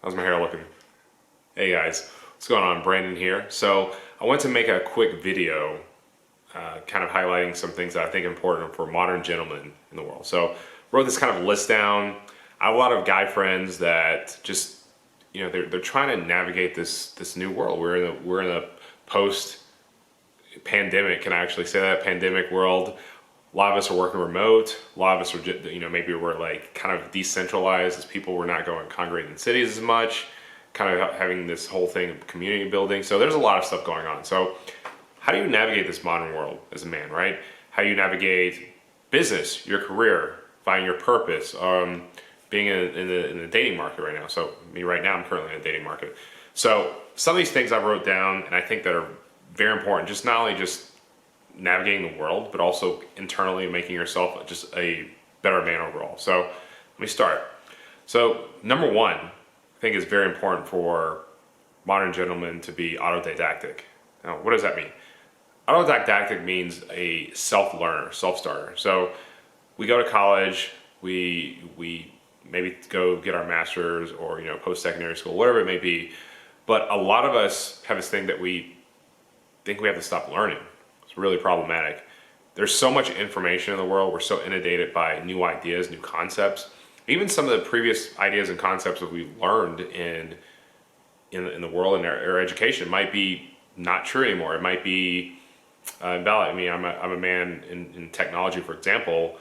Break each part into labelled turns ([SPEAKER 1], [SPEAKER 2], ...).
[SPEAKER 1] How's my hair looking? Hey guys, what's going on? Brandon here. So I want to make a quick video kind of highlighting some things that I think are important for modern gentlemen in the world. So wrote this kind of list down. I have a lot of guy friends that just, they're trying to navigate this new world. We're in a post pandemic, can I actually say that, pandemic world. A lot of us are working remote. A lot of us are, maybe we're like kind of decentralized as people. We're not going congregate in cities as much, kind of having this whole thing of community building. So there's a lot of stuff going on. So how do you navigate this modern world as a man, right? How do you navigate business, your career, finding your purpose, being in the dating market right now. So me right now, I'm currently in the dating market. So some of these things I wrote down and I think that are very important, just not only just navigating the world, but also internally making yourself just a better man overall. So let me start. So number one, I think it's very important for modern gentlemen to be autodidactic. Now, what does that mean? Autodidactic means a self-learner, self-starter. So we go to college, we maybe go get our master's or post-secondary school, whatever it may be. But a lot of us have this thing that we think we have to stop learning. It's really problematic. There's so much information in the world. We're so inundated by new ideas, new concepts. Even some of the previous ideas and concepts that we've learned in the world and our education might be not true anymore. It might be invalid. I mean, I'm a man in technology, for example,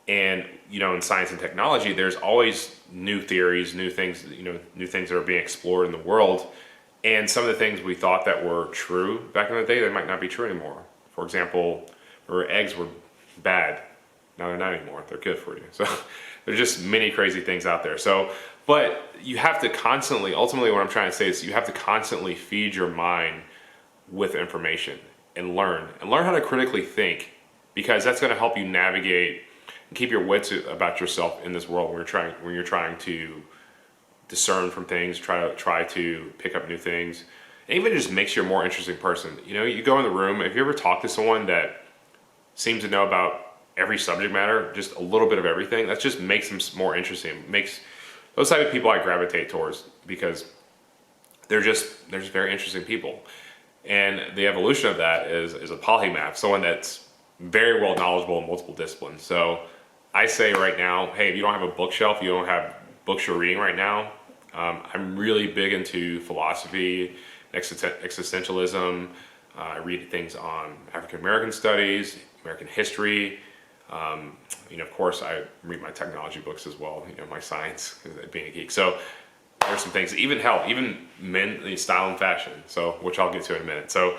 [SPEAKER 1] and in science and technology, there's always new theories, new things, new things that are being explored in the world. And some of the things we thought that were true back in the day, they might not be true anymore. For example, remember eggs were bad. Now they're not anymore. They're good for you. So there's just many crazy things out there. So, but you have to constantly, ultimately what I'm trying to say is you have to constantly feed your mind with information and learn how to critically think, because that's going to help you navigate and keep your wits about yourself in this world when you're trying to discern from things, try to pick up new things. It even just makes you a more interesting person. You go in the room, if you ever talk to someone that seems to know about every subject matter, just a little bit of everything, that just makes them more interesting. Makes those type of people I gravitate towards, because they're just very interesting people. And the evolution of that is a polymath, someone that's very well knowledgeable in multiple disciplines. So I say right now, hey, if you don't have a bookshelf, you don't have books you're reading right now, I'm really big into philosophy, existentialism. I read things on African American studies, American history. Of course, I read my technology books as well. My science, being a geek. So there's some things, even men, style and fashion. So which I'll get to in a minute. So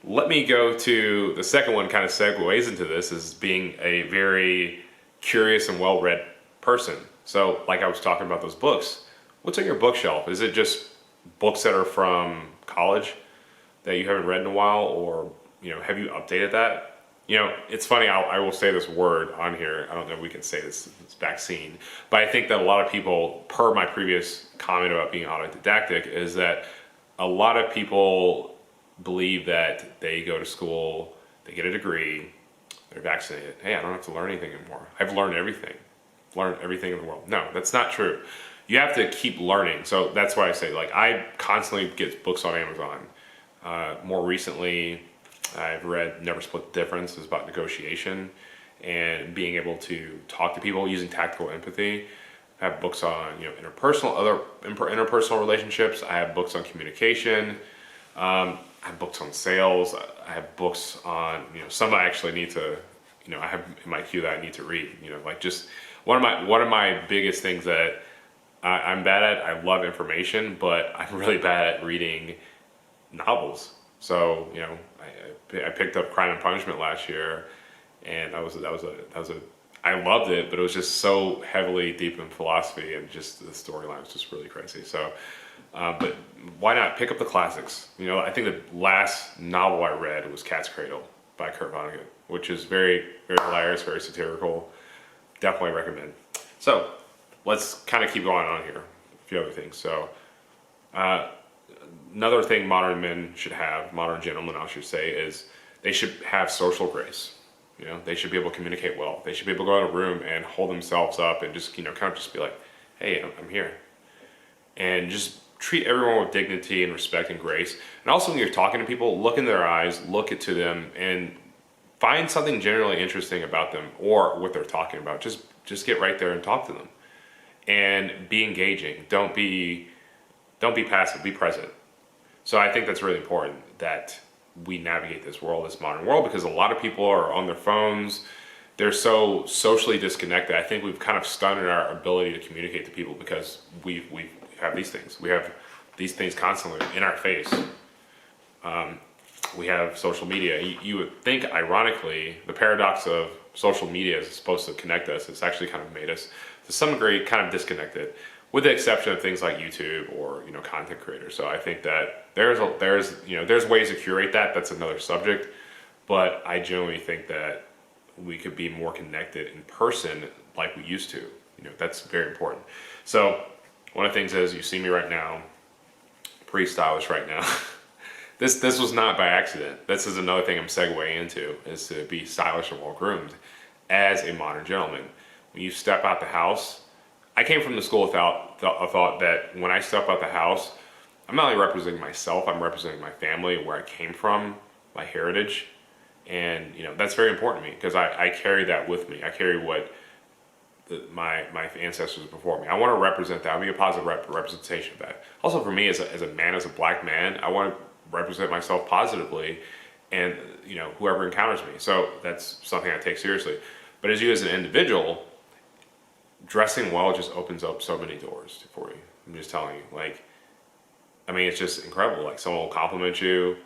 [SPEAKER 1] let me go to the second one. Kind of segues into this is being a very curious and well-read person. So like I was talking about those books. What's on your bookshelf? Is it just books that are from college that you haven't read in a while, or have you updated that? It's funny, I will say this word on here, I don't know if we can say this vaccine, but I think that a lot of people, per my previous comment about being autodidactic, is that a lot of people believe that they go to school, they get a degree, they're vaccinated. Hey, I don't have to learn anything anymore. I've learned everything. Learned everything in the world. No, that's not true. You have to keep learning. So that's why I say, I constantly get books on Amazon. More recently, I've read Never Split the Difference. It's about negotiation and being able to talk to people using tactical empathy. I have books on interpersonal relationships. I have books on communication. I have books on sales. I have books on some I actually need to I have in my queue that I need to read. Just one of my biggest things that I'm bad at. I love information, but I'm really bad at reading novels. So I picked up Crime and Punishment last year, and I loved it, but it was just so heavily deep in philosophy, and just the storyline was just really crazy. So, but why not pick up the classics? I think the last novel I read was Cat's Cradle by Kurt Vonnegut, which is very, very hilarious, very satirical. Definitely recommend. So let's kind of keep going on here. A few other things. So another thing modern men should have, modern gentlemen I should say, is they should have social grace. They should be able to communicate well. They should be able to go in a room and hold themselves up and just, kind of just be like, hey, I'm here. and just treat everyone with dignity and respect and grace. And also when you're talking to people, look in their eyes, look to them, and find something generally interesting about them or what they're talking about. Just get right there and talk to them, and be engaging. Don't be passive. Be present. So I think that's really important that we navigate this world, this modern world, because a lot of people are on their phones. They're so socially disconnected. I think we've kind of stunted our ability to communicate to people because we have these things. We have these things constantly in our face. We have social media. You would think, ironically, the paradox of social media is supposed to connect us. It's actually kind of made us, to some degree, kind of disconnected, with the exception of things like YouTube or content creators. So I think that there's ways to curate that. That's another subject, but I generally think that we could be more connected in person like we used to. That's very important. So one of the things is, you see me right now, pretty stylish right now. This was not by accident. This is another thing I'm segueing into, is to be stylish and well groomed as a modern gentleman. When you step out the house, I came from the school without a thought that when I step out the house, I'm not only representing myself, I'm representing my family, where I came from, my heritage. And that's very important to me, because I carry that with me. I carry what my ancestors before me. I want to represent that. I mean, a positive representation of that. Also, for me as a man, as a black man, I want to represent myself positively, and whoever encounters me. So that's something I take seriously. But as an individual, dressing well just opens up so many doors for you. I'm just telling you. It's just incredible. Like, someone will compliment you.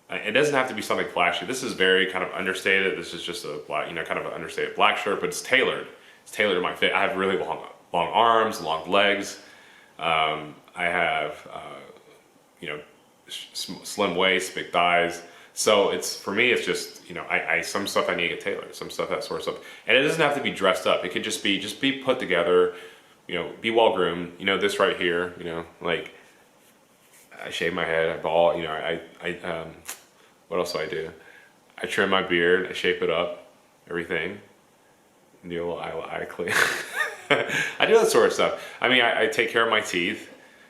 [SPEAKER 1] It doesn't have to be something flashy. This is very kind of understated. This is just a black, kind of an understated black shirt, but it's tailored. It's tailored to my fit. I have really long arms, long legs. I have, slim waist, big thighs. So for me, it's just, some stuff I need to get tailored, some stuff, that sort of stuff. And it doesn't have to be dressed up. It could just be put together, be well groomed. This right here, I shave my head, I bald, what else do I do? I trim my beard, I shape it up, everything. Do a little eye clean. I do that sort of stuff. I take care of my teeth.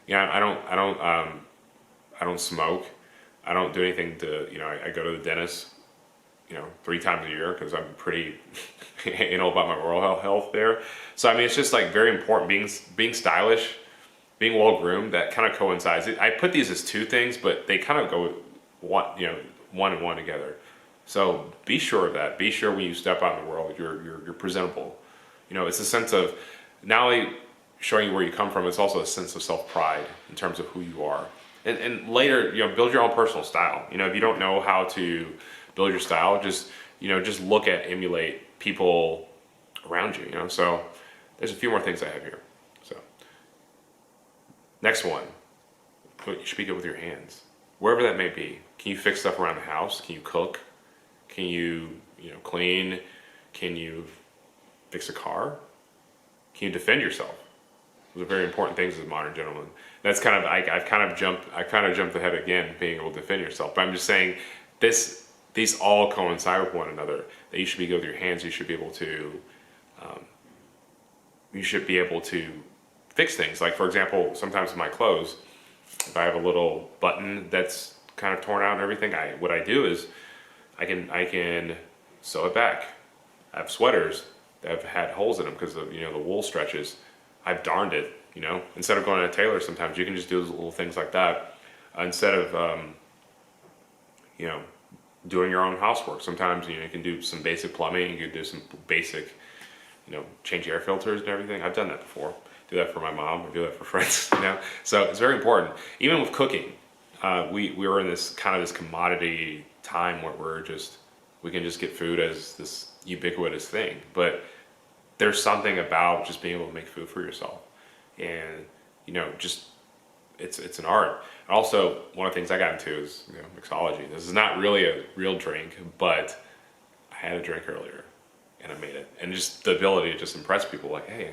[SPEAKER 1] I don't smoke. I don't do anything to, I go to the dentist, 3 times a year, because I'm pretty anal about my oral health there. So, it's just very important, being stylish, being well groomed, that kind of coincides. I put these as 2 things, but they kind of go one and one together. So be sure of that. Be sure when you step out in the world, you're presentable. It's a sense of not only showing you where you come from, it's also a sense of self-pride in terms of who you are. And later, build your own personal style. If you don't know how to build your style, just look at, emulate people around you. So there's a few more things I have here. So next one, you speak it with your hands, wherever that may be. Can you fix stuff around the house? Can you cook? Can you clean? Can you fix a car? Can you defend yourself? Those are very important things as a modern gentleman. That's kind of, I've kind of jumped ahead again, being able to defend yourself. But I'm just saying, these all coincide with one another. That you should be good with your hands. You should be able to fix things. Like, for example, sometimes in my clothes, if I have a little button that's kind of torn out and everything, what I do is I can sew it back. I have sweaters that have had holes in them because of the wool stretches. I've darned it, instead of going to a tailor, sometimes you can just do little things like that. Instead of, doing your own housework. Sometimes, you can do some basic plumbing, you can do some basic, change air filters and everything. I've done that before. Do that for my mom, I do that for friends, So it's very important. Even with cooking, we were in this commodity time where we can just get food as this ubiquitous thing. But there's something about just being able to make food for yourself, and it's an art. And also, one of the things I got into is mixology. This is not really a real drink, but I had a drink earlier and I made it, and just the ability to just impress people, like, hey,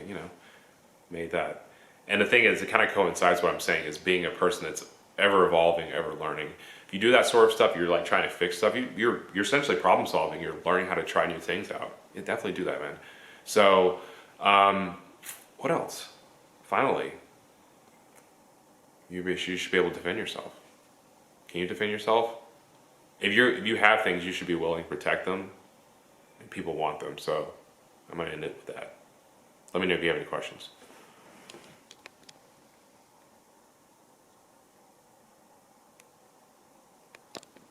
[SPEAKER 1] made that. And the thing is, it kind of coincides what I'm saying, is being a person that's ever evolving, ever learning. If you do that sort of stuff, you're like trying to fix stuff, you're essentially problem solving. You're learning how to try new things out. You definitely do that, man. So what else? Finally, you should be able to defend yourself. Can you defend yourself? If you have things, you should be willing to protect them, and people want them. So I'm gonna end it with that. Let me know if you have any questions.